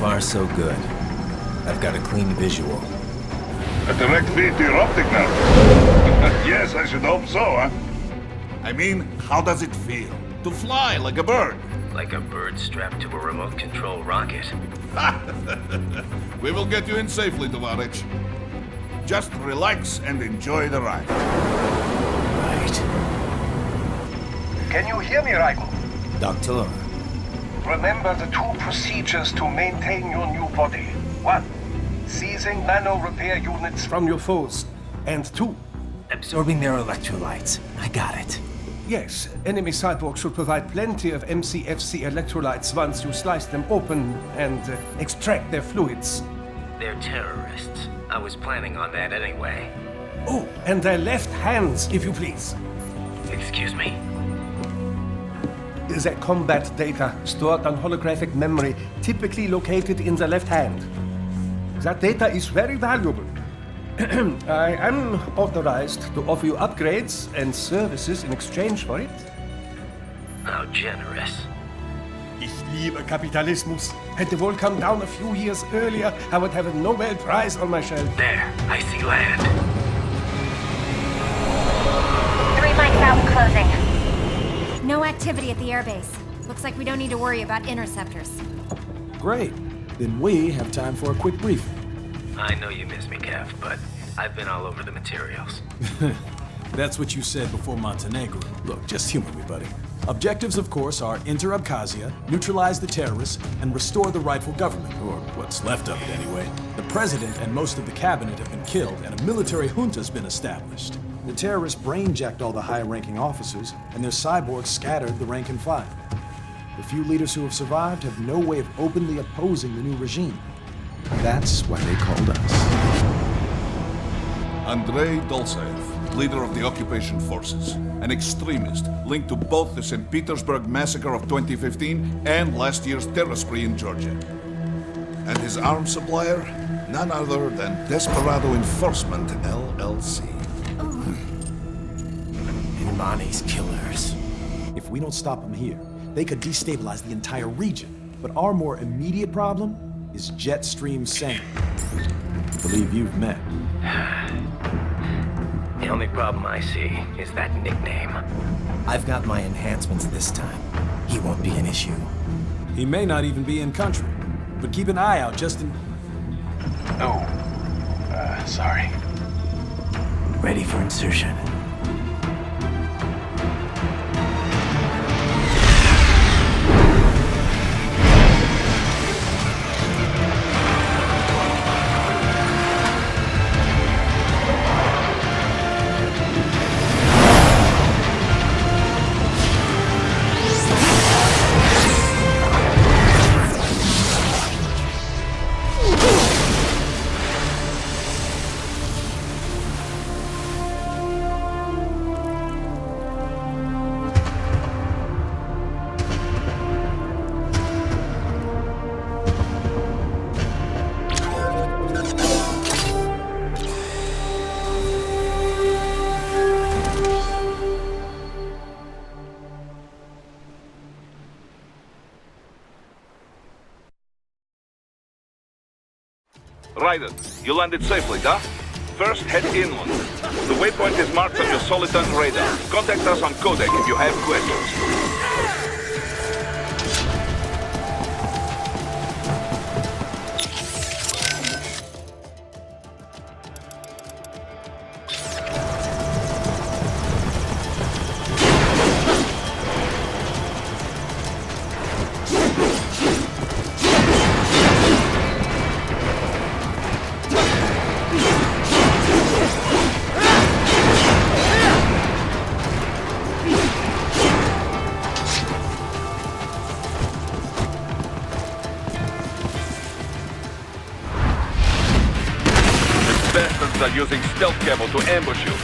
far, so good. I've got a clean visual. A direct feed to your optic nerve. Yes, I should hope so, huh? I mean, how does it feel? To fly like a bird? Like a bird strapped to a remote control rocket. We will get you in safely, Tovarich. Just relax and enjoy the ride. Right. Can you hear me, Raiko? Doctor. Remember the two procedures to maintain your new body. 1. Seizing nano-repair units from your foes. And 2. Absorbing their electrolytes. I got it. Yes, enemy cyborgs should provide plenty of MCFC electrolytes once you slice them open and extract their fluids. They're terrorists. I was planning on that anyway. Oh, and their left hands, if you please. Excuse me? Their combat data stored on holographic memory, typically located in the left hand. That data is very valuable. I am authorized to offer you upgrades and services in exchange for it. How generous. Ich liebe Kapitalismus. Had the wall come down a few years earlier, I would have a Nobel Prize on my shelf. There, I see land. 3 mics out and closing. No activity at the airbase. Looks like we don't need to worry about interceptors. Great. Then we have time for a quick briefing. I know you miss me, Kev, but I've been all over the materials. That's what you said before Montenegro. Look, just humor me, buddy. Objectives, of course, are enter Abkhazia, neutralize the terrorists, and restore the rightful government, or what's left of it anyway. The president and most of the cabinet have been killed, and a military junta's been established. The terrorists brain-jacked all the high-ranking officers, and their cyborgs scattered the rank and file. The few leaders who have survived have no way of openly opposing the new regime. That's why they called us. Andrei Dolzaev, leader of the occupation forces, an extremist linked to both the St. Petersburg massacre of 2015 and last year's terror spree in Georgia. And his arms supplier, none other than Desperado Enforcement, LLC. Imani's killers. If we don't stop them here, they could destabilize the entire region. But our more immediate problem is Jetstream Sam. I believe you've met. The only problem I see is that nickname. I've got my enhancements this time. He won't be an issue. He may not even be in country, but keep an eye out just in... Oh, sorry. Ready for insertion. Ryder, you landed safely, huh? First, head inland. The waypoint is marked on your Soliton radar. Contact us on Codec if you have questions. Bastards are using stealth camo to ambush you.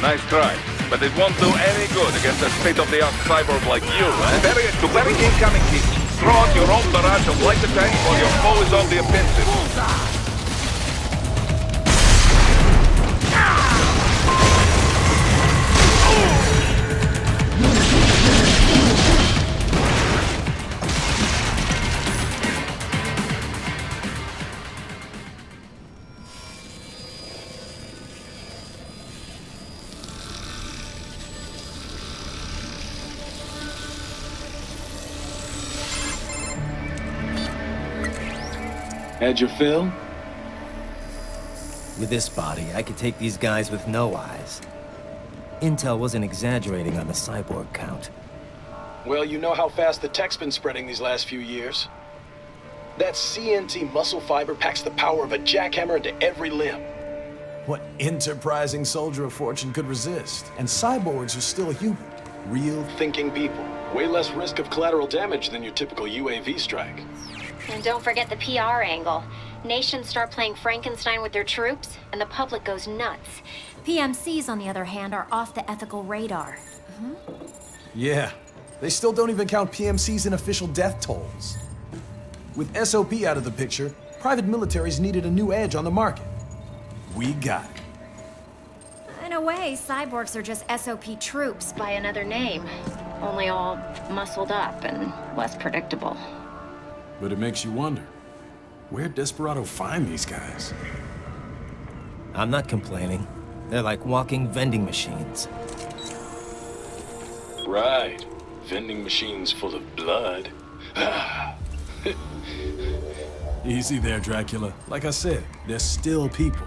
Nice try, but it won't do any good against a state-of-the-art cyborg like you, eh? To bury incoming heat. Throw out your own barrage of light attacks while your foe is on the offensive. Had your fill? With this body, I could take these guys with no eyes. Intel wasn't exaggerating on the cyborg count. Well, you know how fast the tech's been spreading these last few years. That CNT muscle fiber packs the power of a jackhammer into every limb. What enterprising soldier of fortune could resist? And cyborgs are still human. Real thinking people. Way less risk of collateral damage than your typical UAV strike. And don't forget the PR angle. Nations start playing Frankenstein with their troops, and the public goes nuts. PMCs, on the other hand, are off the ethical radar. Yeah, they still don't even count PMCs in official death tolls. With SOP out of the picture, private militaries needed a new edge on the market. We got it. In a way, cyborgs are just SOP troops by another name. Only all muscled up and less predictable. But it makes you wonder, where'd Desperado find these guys? I'm not complaining. They're like walking vending machines. Right. Vending machines full of blood. Easy there, Dracula. Like I said, they're still people.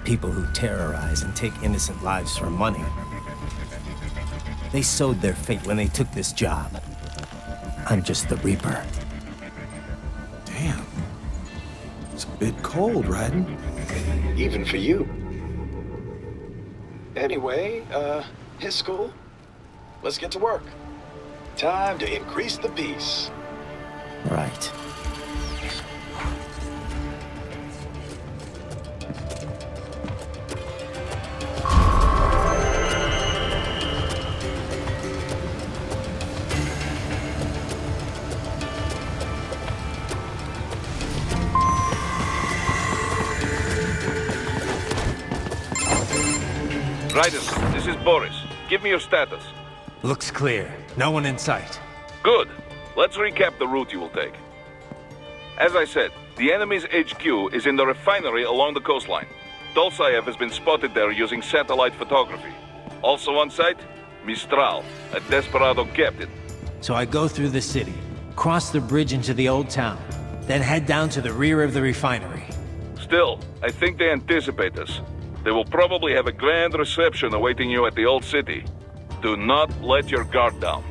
People who terrorize and take innocent lives for money. They sowed their fate when they took this job. I'm just the Reaper. Damn. It's a bit cold, Raiden. Even for you. Anyway, his school. Let's get to work. Time to increase the peace. Right. Raiden, this is Boris. Give me your status. Looks clear. No one in sight. Good. Let's recap the route you will take. As I said, the enemy's HQ is in the refinery along the coastline. Dolsaev has been spotted there using satellite photography. Also on site, Mistral, a Desperado captain. So I go through the city, cross the bridge into the old town, then head down to the rear of the refinery. Still, I think they anticipate us. They will probably have a grand reception awaiting you at the old city. Do not let your guard down.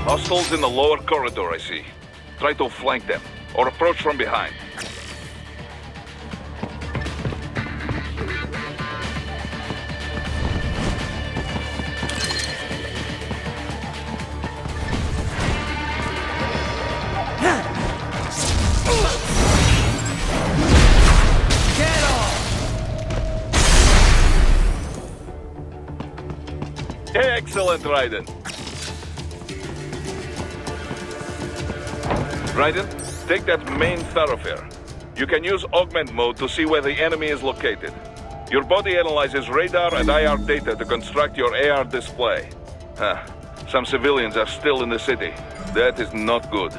Hostiles in the lower corridor, I see. Try to flank them, or approach from behind. Excellent, Raiden. Raiden, take that main thoroughfare. You can use augment mode to see where the enemy is located. Your body analyzes radar and IR data to construct your AR display. Some civilians are still in the city. That is not good.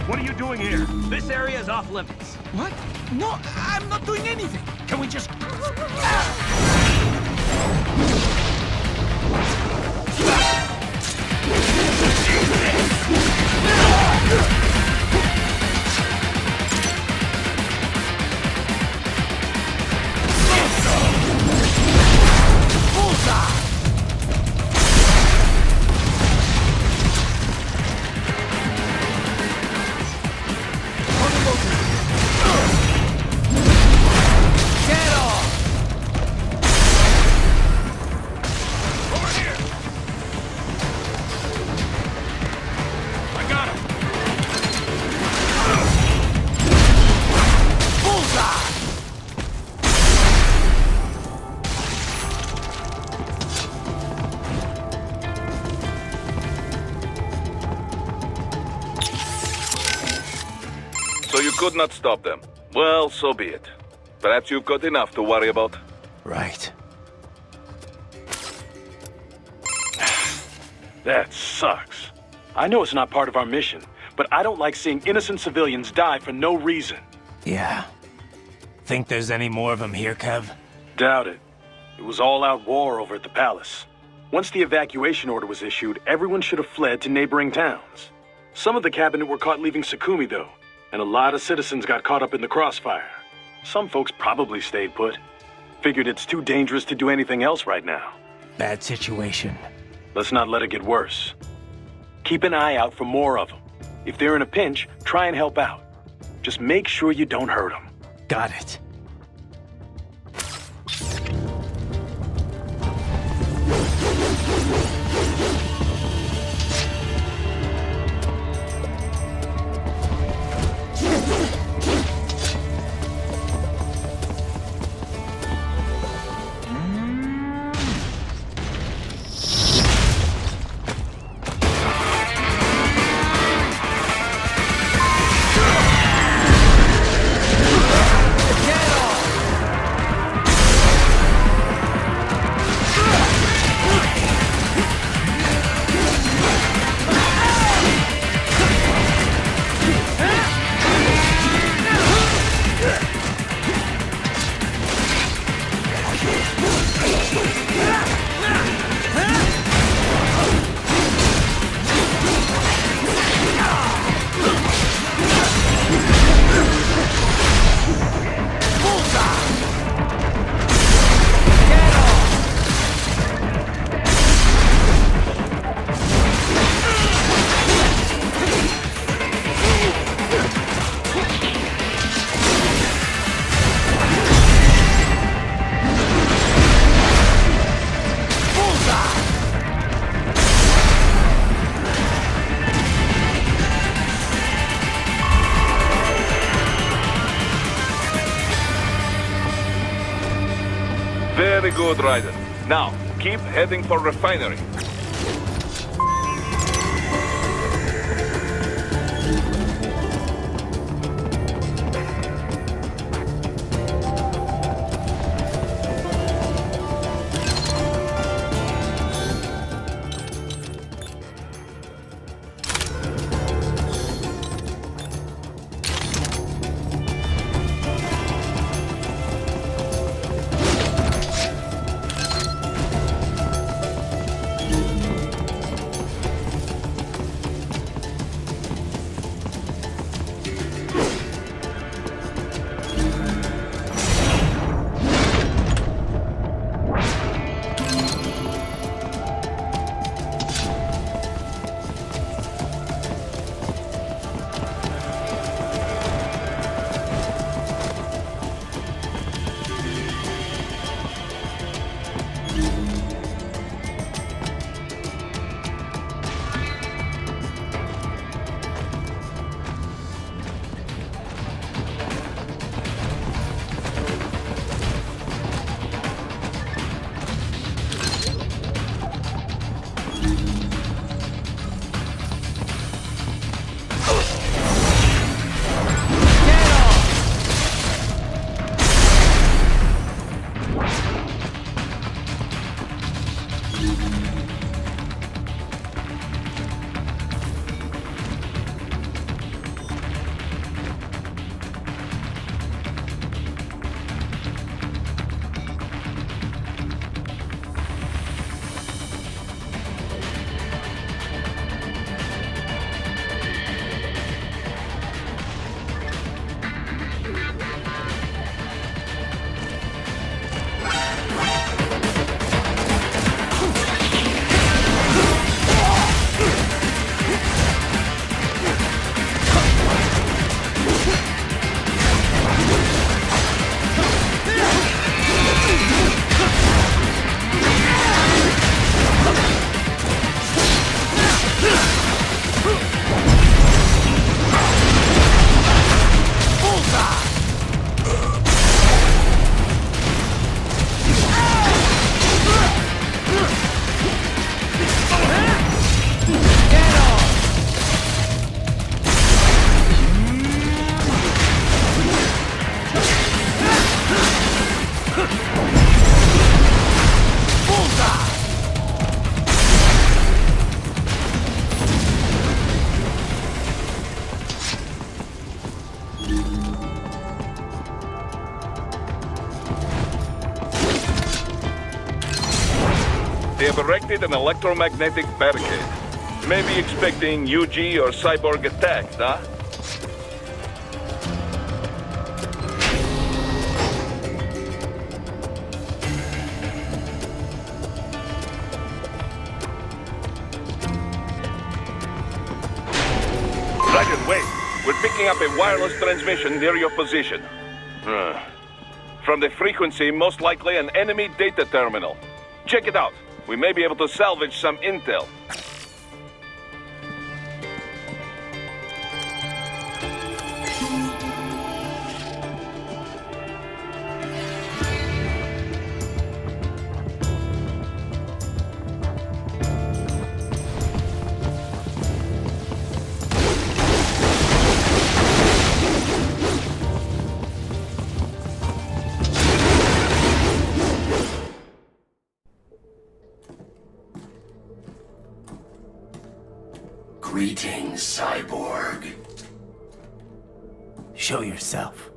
What are you doing here? This area is off limits. What? No, I'm not doing anything. Can we just... you could not stop them. Well, so be it. Perhaps you've got enough to worry about. Right. That sucks. I know it's not part of our mission, but I don't like seeing innocent civilians die for no reason. Yeah. Think there's any more of them here, Kev? Doubt it. It was all-out war over at the palace. Once the evacuation order was issued, everyone should have fled to neighboring towns. Some of the cabinet were caught leaving Sukumi, though, and a lot of citizens got caught up in the crossfire. Some folks probably stayed put. Figured it's too dangerous to do anything else right now. Bad situation. Let's not let it get worse. Keep an eye out for more of them. If they're in a pinch, try and help out. Just make sure you don't hurt them. Got it. Very good, Raiden. Now, keep heading for refinery. erected an electromagnetic barricade. Maybe expecting UG or cyborg attacks, huh? Dragon, wait. We're picking up a wireless transmission near your position. From the frequency, most likely an enemy data terminal. Check it out. We may be able to salvage some intel. Greetings, cyborg. Show yourself.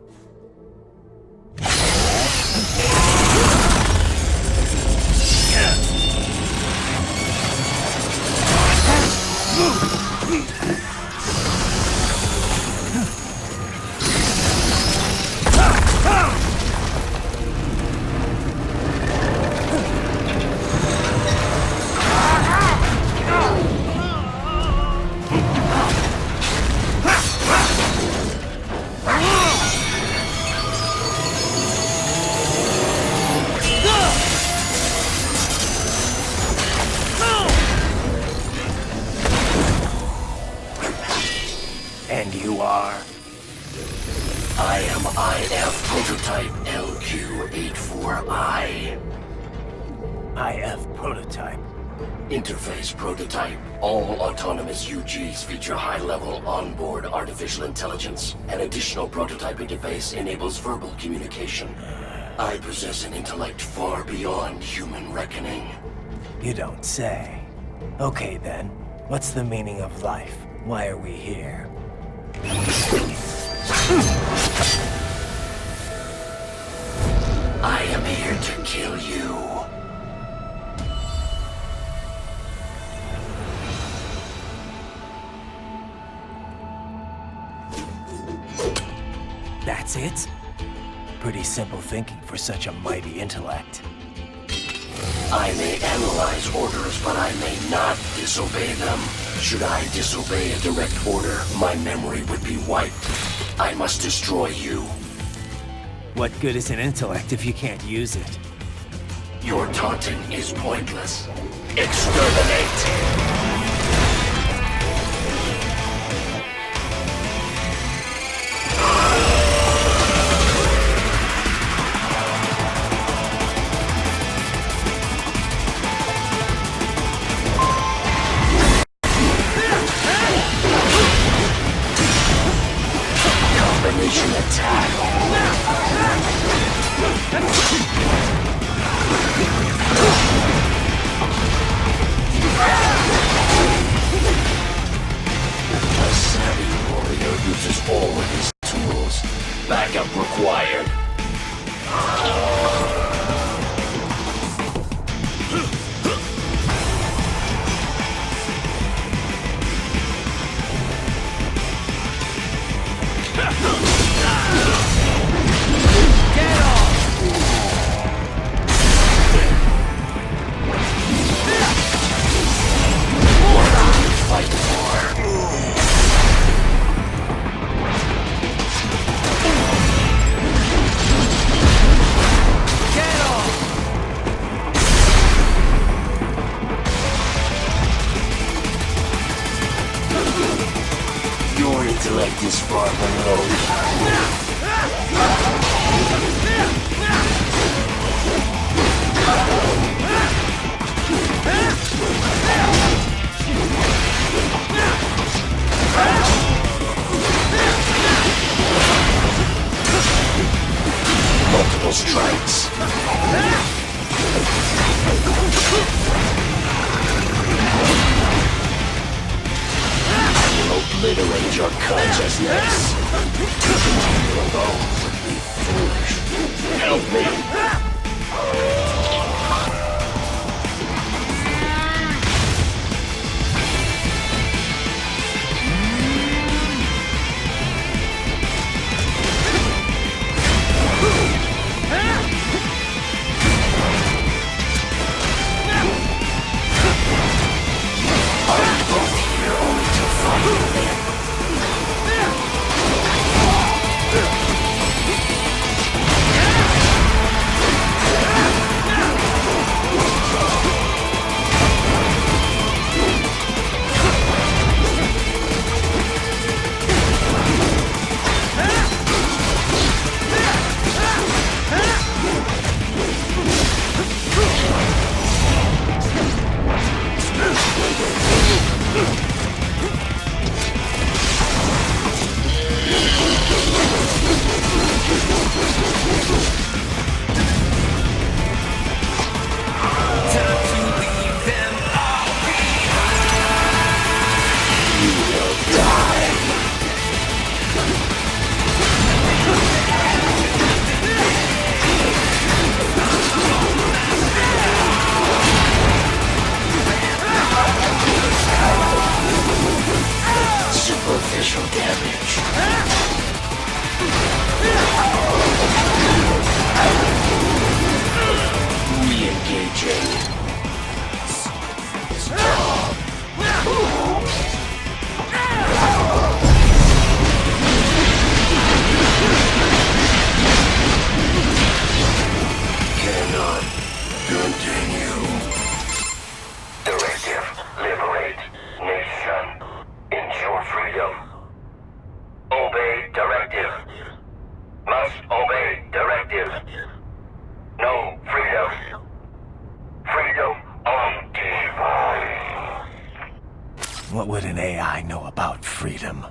And you are? I am IF Prototype LQ84I. IF Prototype. Interface Prototype. All autonomous UGs feature high-level onboard artificial intelligence. An additional prototype interface enables verbal communication. I possess an intellect far beyond human reckoning. You don't say. Okay then, what's the meaning of life? Why are we here? I am here to kill you. That's it? Pretty simple thinking for such a mighty intellect. I may analyze orders, but I may not disobey them. Should I disobey a direct order, my memory would be wiped. I must destroy you. What good is an intellect if you can't use it? Your taunting is pointless. Exterminate! Combination attack. A savvy warrior uses all of his tools. Backup required. Fight for. Your intellect is far below. Multiple strikes. I will obliterate your consciousness. You alone would be foolish. Help me. Re-engaging. Cannot continue. Directive. Liberate. Nation. Ensure freedom. Obey directive. Must obey directive. No freedom. Freedom on device. What would an AI know about freedom?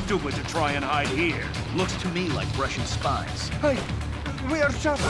stupid to try and hide here. Looks to me like Russian spies. Hey, we are just...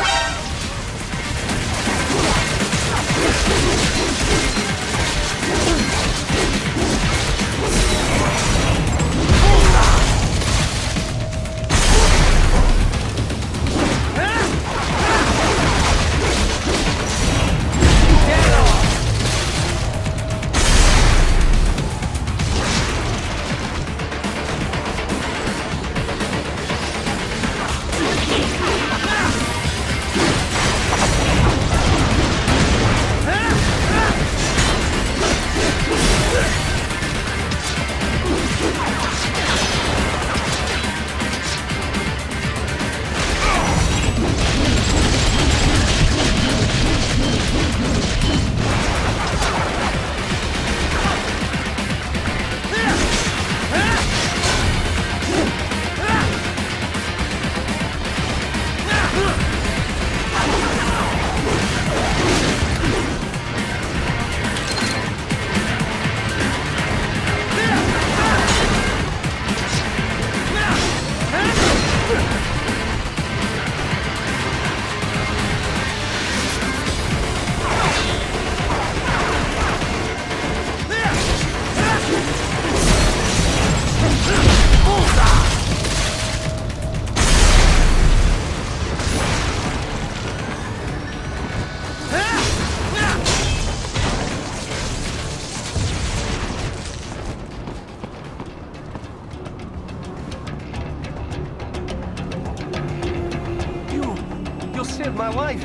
You saved my life.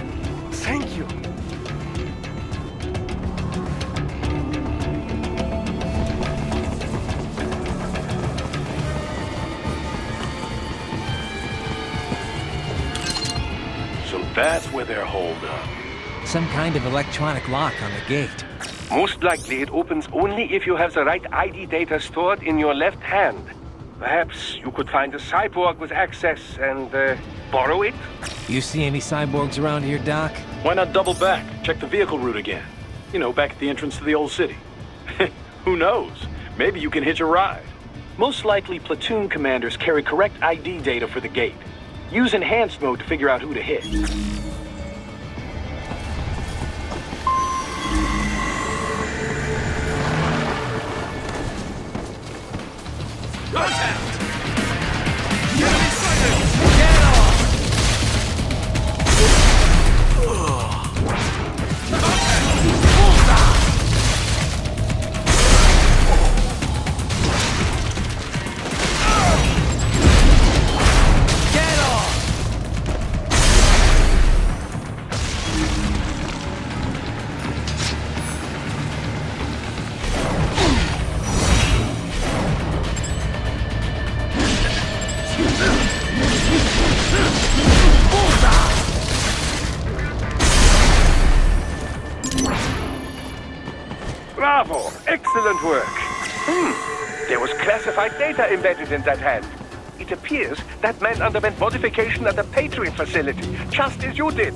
Thank you. So that's where they're holed up. Some kind of electronic lock on the gate. Most likely it opens only if you have the right ID data stored in your left hand. Perhaps you could find a cyborg with access and borrow it? You see any cyborgs around here, Doc? Why not double back? Check the vehicle route again. You know, back at the entrance to the old city. Who knows? Maybe you can hitch a ride. Most likely, platoon commanders carry correct ID data for the gate. Use enhanced mode to figure out who to hit. Contact! Bravo! Excellent work. There was classified data embedded in that hand. It appears that man underwent modification at the Patriot facility, just as you did.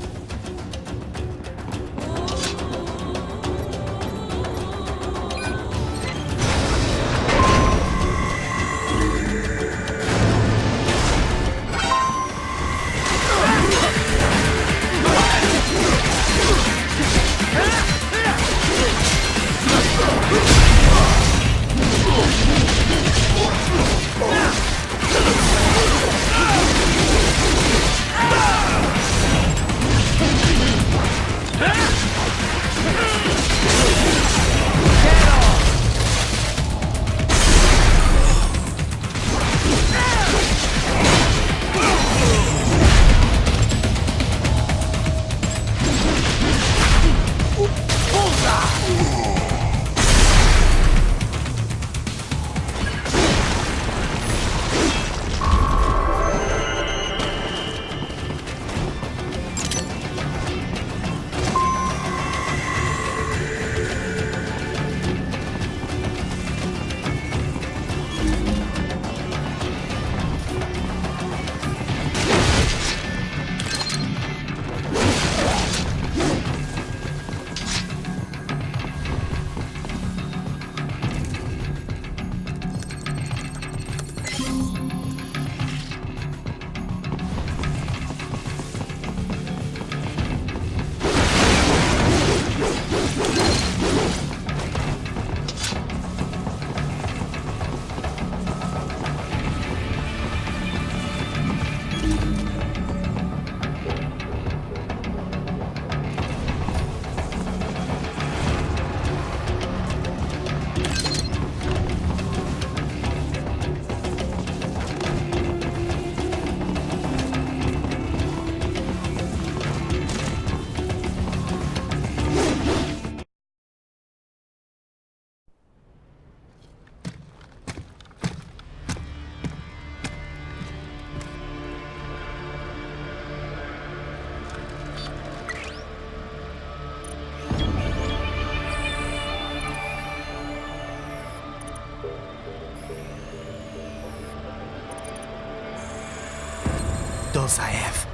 skills I have.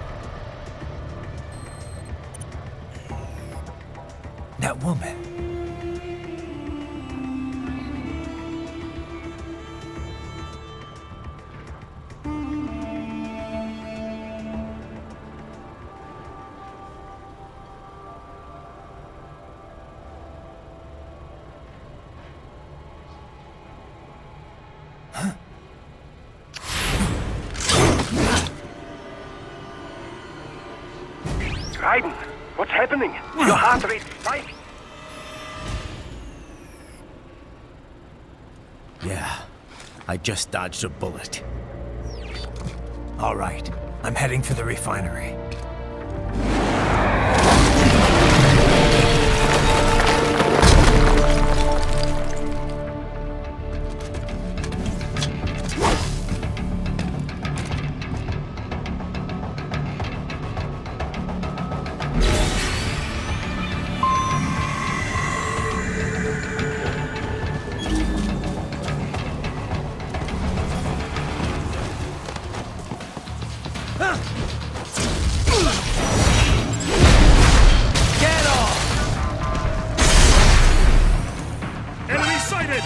That woman. Raiden, what's happening? Your heart rate's spiking. Yeah, I just dodged a bullet. All right, I'm heading for the refinery. Enemy sighted!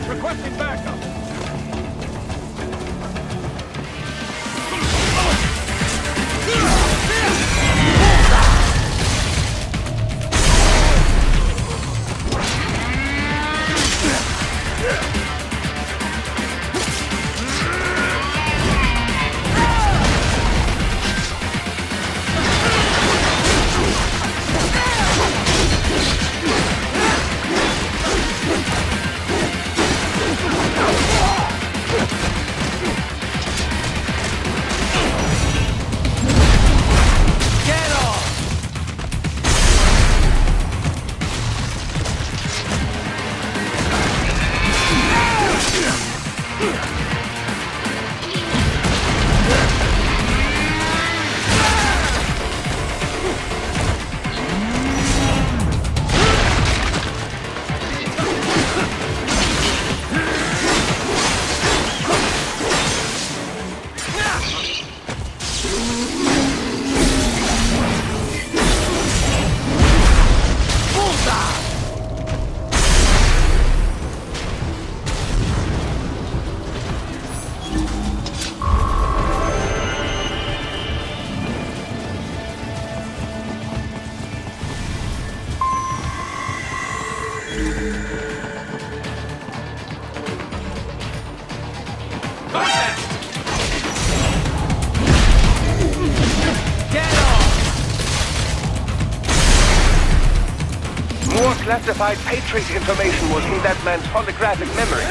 Requesting backup. More classified Patriot information was in that man's holographic memory.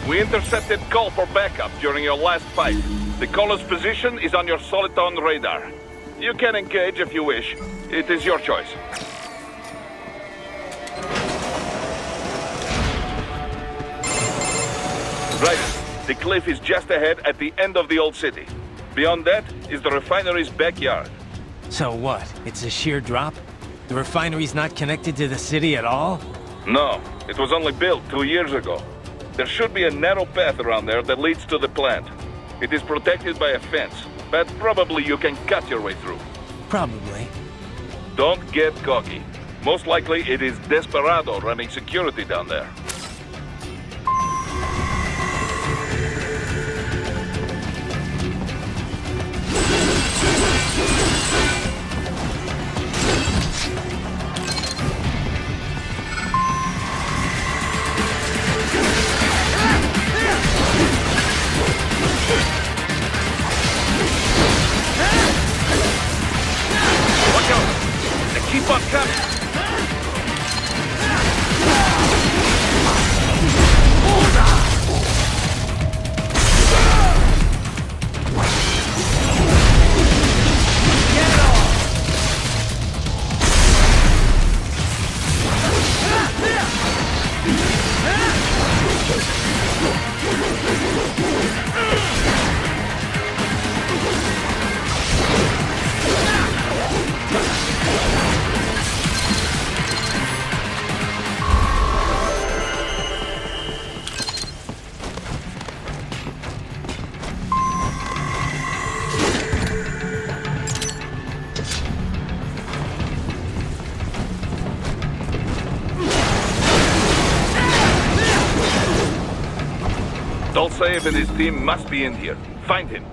We intercepted call for backup during your last fight. The caller's position is on your Soliton radar. You can engage if you wish. It is your choice. Right. The cliff is just ahead at the end of the old city. Beyond that is the refinery's backyard. So what? It's a sheer drop? The refinery's not connected to the city at all? No, it was only built 2 years ago. There should be a narrow path around there that leads to the plant. It is protected by a fence, but probably you can cut your way through. Probably. Don't get cocky. Most likely it is Desperado running security down there. Watch out! They keep on coming! Dolsaev and his team must be in here. Find him.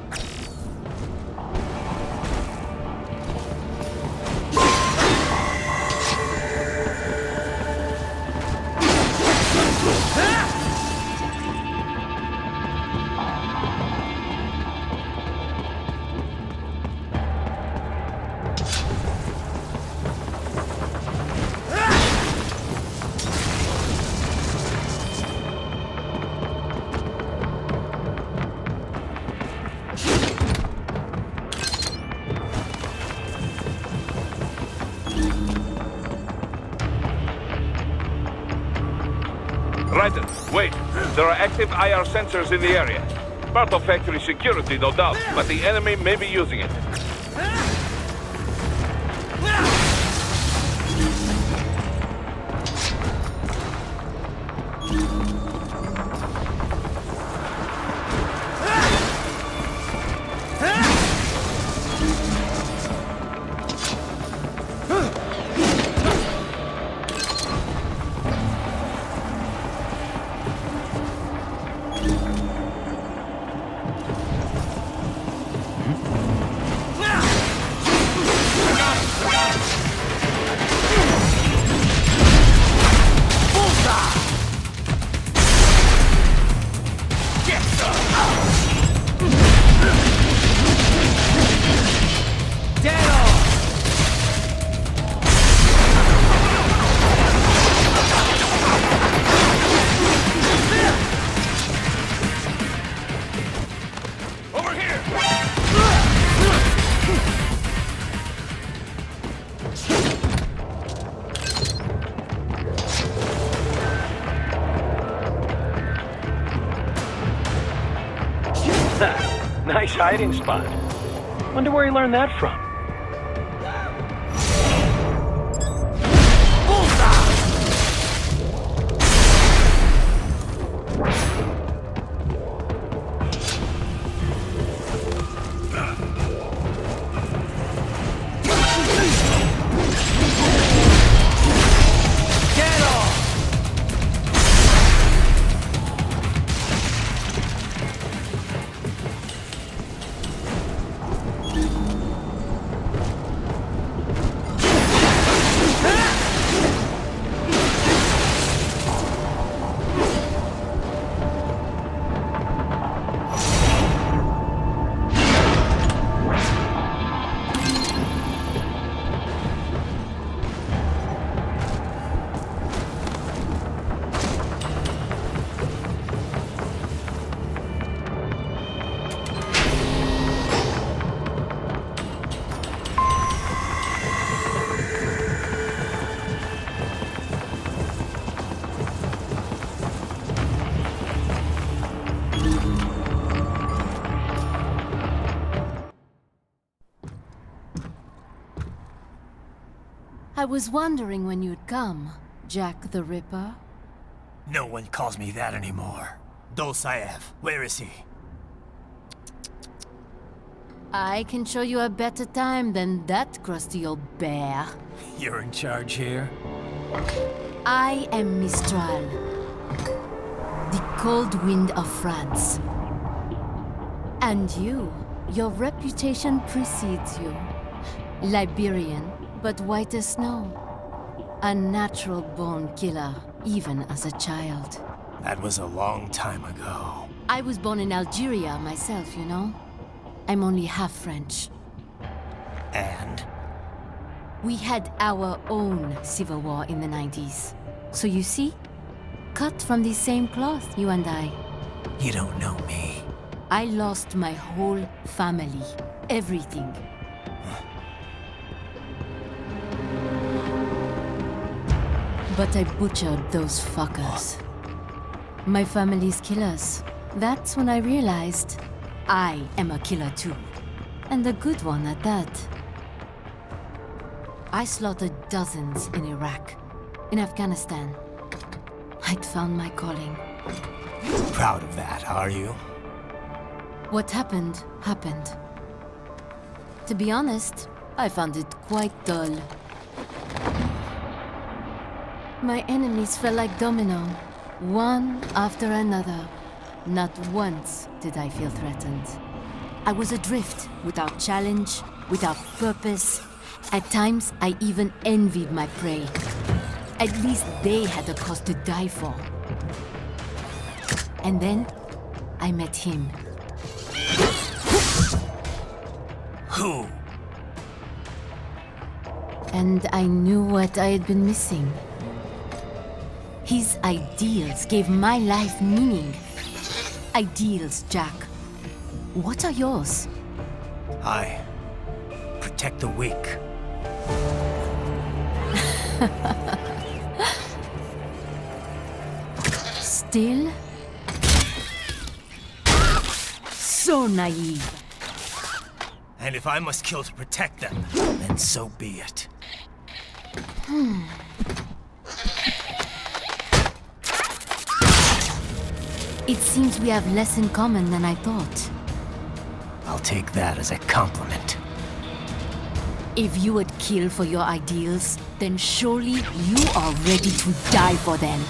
Ryder, wait. There are active IR sensors in the area. Part of factory security, no doubt, but the enemy may be using it. Nice hiding spot. Wonder where he learned that from. I was wondering when you'd come, Jack the Ripper. No one calls me that anymore. Dolsaev, where is he? I can show you a better time than that crusty old bear. You're in charge here? I am Mistral, the cold wind of France. And your reputation precedes you. Liberian, but white as snow. A natural-born killer, even as a child. That was a long time ago. I was born in Algeria myself, you know? I'm only half French. And? We had our own civil war in the 90s. So you see? Cut from the same cloth, you and I. You don't know me. I lost my whole family. Everything. But I butchered those fuckers. My family's killers. That's when I realized I am a killer too. And a good one at that. I slaughtered dozens in Iraq, in Afghanistan. I'd found my calling. Proud of that, are you? What happened, happened. To be honest, I found it quite dull. My enemies fell like domino, one after another. Not once did I feel threatened. I was adrift, without challenge, without purpose. At times, I even envied my prey. At least they had a cause to die for. And then, I met him. Who? And I knew what I had been missing. His ideals gave my life meaning. Ideals, Jack. What are yours? I protect the weak. Still? So naive. And if I must kill to protect them, then so be it. It seems we have less in common than I thought. I'll take that as a compliment. If you would kill for your ideals, then surely you are ready to die for them.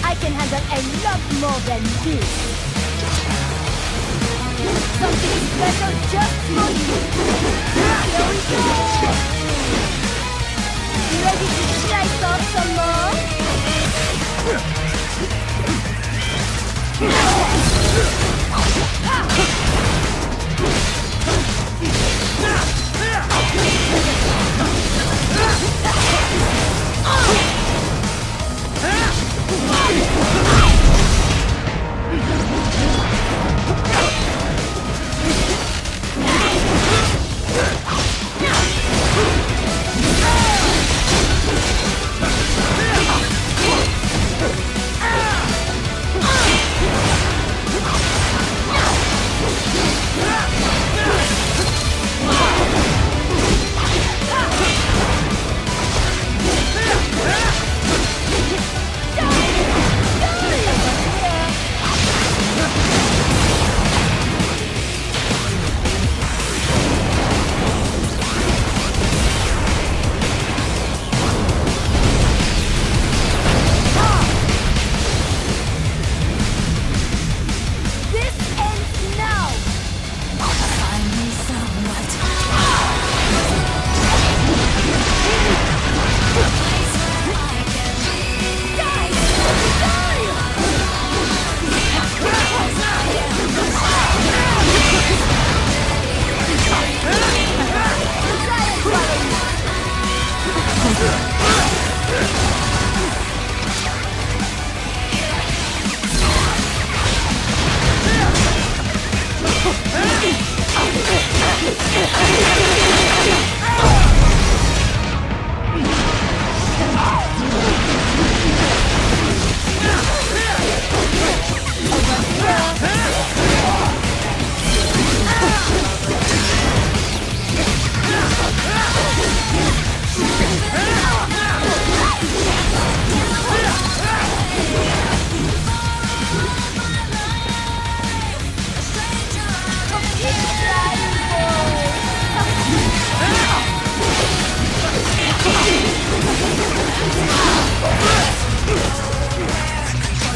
I can handle a lot more than this. Something special just for you. Here we go. Ready to slice off some more?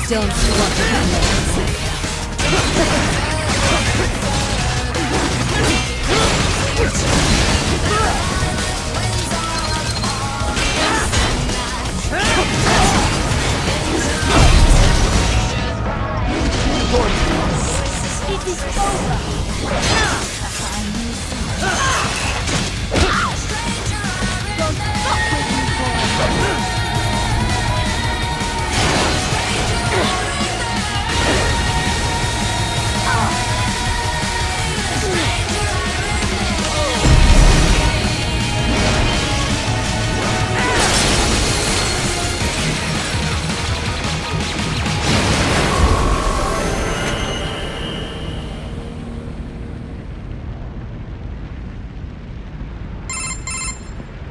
Don't want to be late. It is over. Don't fuck with me, boy.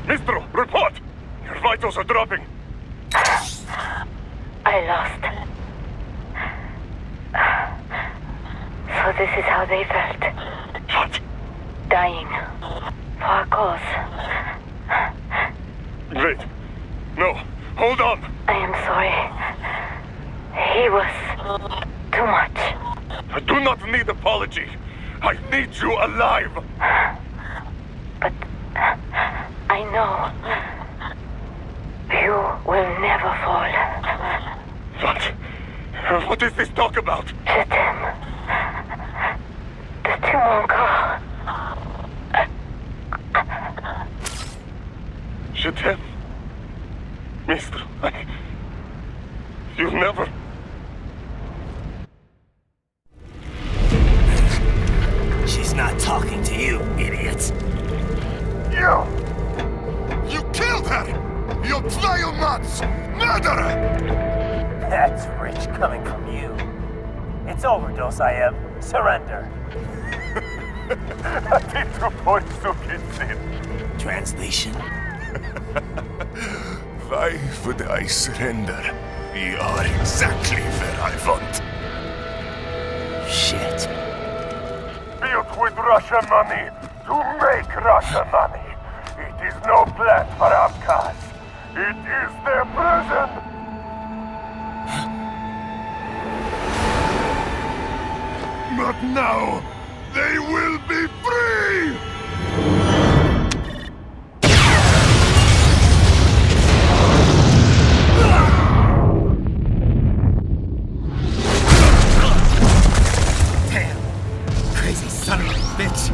Mistro, report! Your vitals are dropping. I lost. So this is how they felt. What? Dying. For a cause. Wait. No. Hold on. I am sorry. He was too much. I do not need apology. I need you alive. But I know you will never fall. What is this talk about? Je t'aime. De tout mon corps. Je t'aime. Mister, you never... She's not talking to you, idiot. You killed her! You vile nuts! Murderer! That's rich coming from you. It's overdose, I am. Surrender. Translation. Why would I surrender? You are exactly where I want. Shit. Built with Russian money to make Russian money. It is no plan for outcasts. It is their prison. But now, they will be free! Damn! Crazy son of a bitch!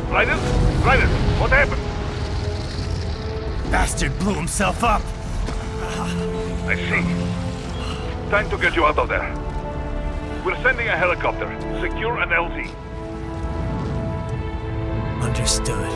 Raiden? Raiden, what happened? Bastard blew himself up! I see. Time to get you out of there. We're sending a helicopter. Secure an LZ. Understood.